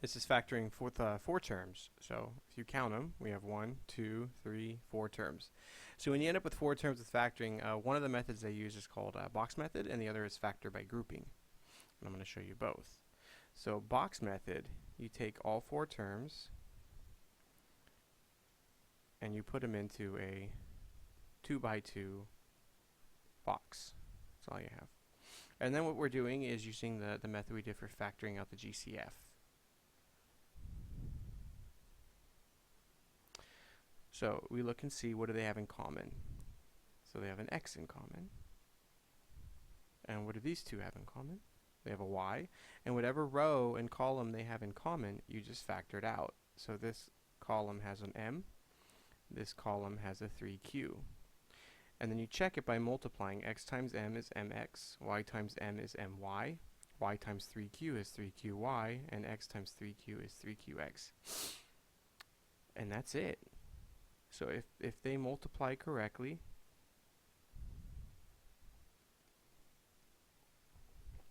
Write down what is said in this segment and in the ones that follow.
This is factoring with 4 terms. So if you count them, we have 1, 2, 3, 4 terms. So when you end up with 4 terms with factoring, one of the methods they use is called box method, and the other is factor by grouping. And I'm going to show you both. So box method, you take all 4 terms and you put them into a 2 by 2 box. That's all you have. And then what we're doing is using the method we did for factoring out the GCF. So we look and see, what do they have in common? So they have an x in common. And what do these two have in common? They have a y. And whatever row and column they have in common, you just factor it out. So this column has an m. This column has a 3q. And then you check it by multiplying. X times m is mx, y times m is my, y times 3q is 3qy, and x times 3q is 3qx. And that's it. So if they multiply correctly,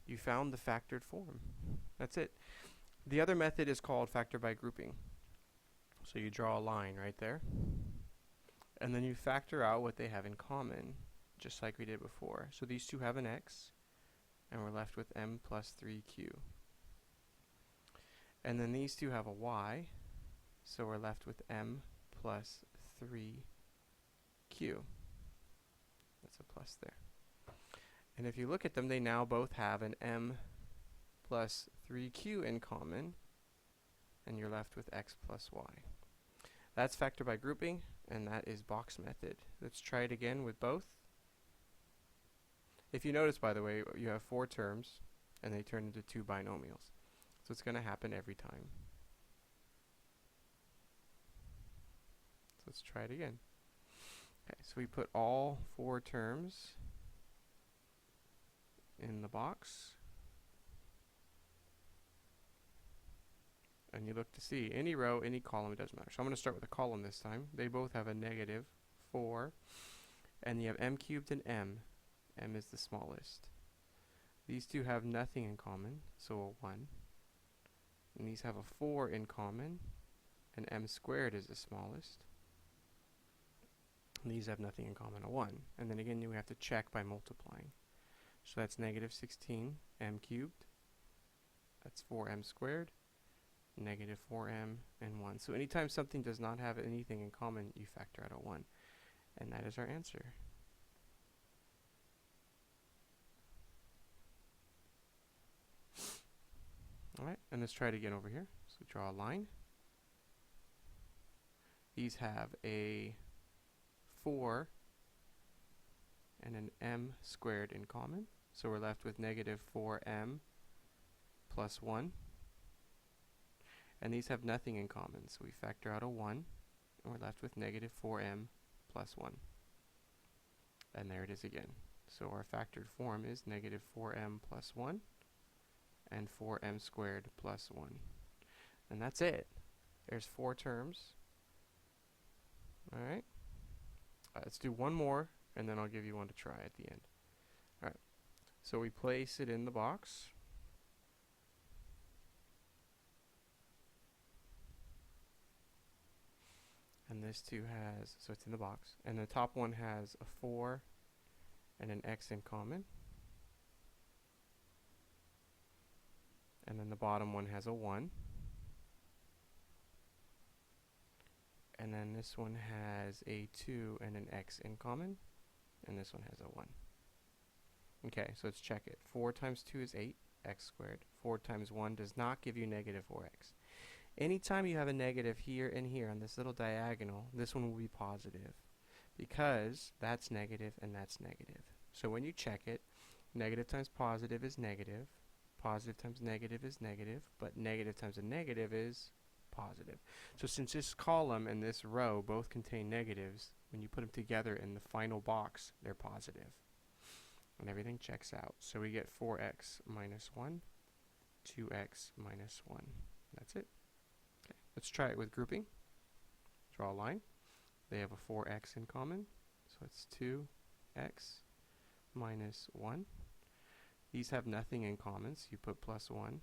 you found the factored form. That's it. The other method is called factor by grouping. So you draw a line right there, and then you factor out what they have in common, just like we did before. So these two have an x, and we're left with m plus 3q. And then these two have a y, so we're left with m plus 3q. That's a plus there. And if you look at them, they now both have an m plus 3q in common, and you're left with x plus y. That's factor by grouping, and that is box method. Let's try it again with both. If you notice, by the way, you have 4 terms, and they turn into 2 binomials. So it's going to happen every time. So let's try it again. Okay, so we put all 4 terms in the box, and you look to see any row, any column, it doesn't matter. So I'm going to start with a column this time. They both have a negative 4, and you have m cubed and m. M is the smallest. These two have nothing in common, so a 1. And these have a 4 in common, and m squared is the smallest. And these have nothing in common, a 1. And then again, we have to check by multiplying. So that's negative 16 m cubed. That's 4m squared. Negative 4m and 1. So anytime something does not have anything in common, you factor out a 1. And that is our answer. Alright, and let's try it again over here. So we draw a line. These have a 4 and an m squared in common. So we're left with negative 4m plus 1. And these have nothing in common, so we factor out a 1, and we're left with negative 4m plus 1. And there it is again. So our factored form is negative 4m plus 1 and 4m squared plus 1. And that's it. There's 4 terms. Alright. Let's do one more, and then I'll give you one to try at the end. Alright. So we place it in the box. And this too has, so it's in the box. And the top one has a 4 and an x in common. And then the bottom one has a 1. And then this one has a 2 and an x in common. And this one has a 1. Okay, so let's check it. 4 times 2 is 8, x squared. 4 times 1 does not give you negative 4x. Anytime you have a negative here and here on this little diagonal, this one will be positive, because that's negative and that's negative. So when you check it, negative times positive is negative, positive times negative is negative, but negative times a negative is positive. So since this column and this row both contain negatives, when you put them together in the final box, they're positive. And everything checks out. So we get 4x minus 1, 2x minus 1. That's it. Okay, let's try it with grouping. Draw a line. They have a 4x in common, so it's 2x minus 1. These have nothing in common, so you put plus 1.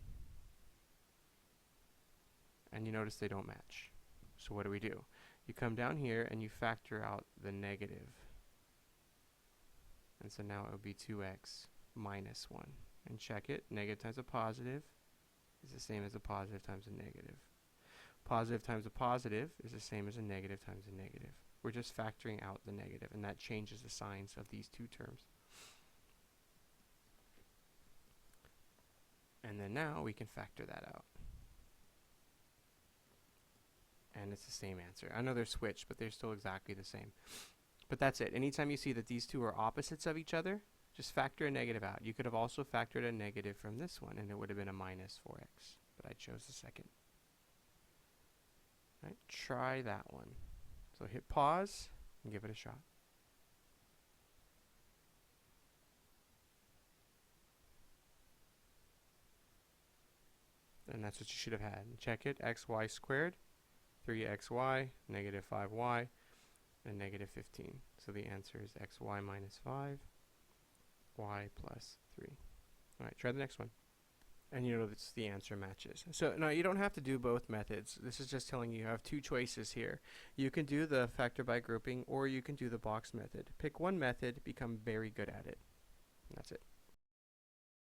and you notice they don't match. So what do? You come down here and you factor out the negative. And so now it would be 2x minus 1. And check it. Negative times a positive is the same as a positive times a negative. Positive times a positive is the same as a negative times a negative. We're just factoring out the negative, and that changes the signs of these two terms. And then now we can factor that out. And it's the same answer. I know they're switched, but they're still exactly the same. But that's it. Anytime you see that these two are opposites of each other, just factor a negative out. You could have also factored a negative from this one, and it would have been a minus 4x. But I chose the second. All right, try that one. So hit pause and give it a shot. And that's what you should have had. Check it. Xy squared, 3xy, negative 5y, and negative 15. So the answer is xy minus 5, y plus 3. All right, try the next one. And you notice the answer matches. So now you don't have to do both methods. This is just telling you have two choices here. You can do the factor by grouping, or you can do the box method. Pick one method, become very good at it. And that's it.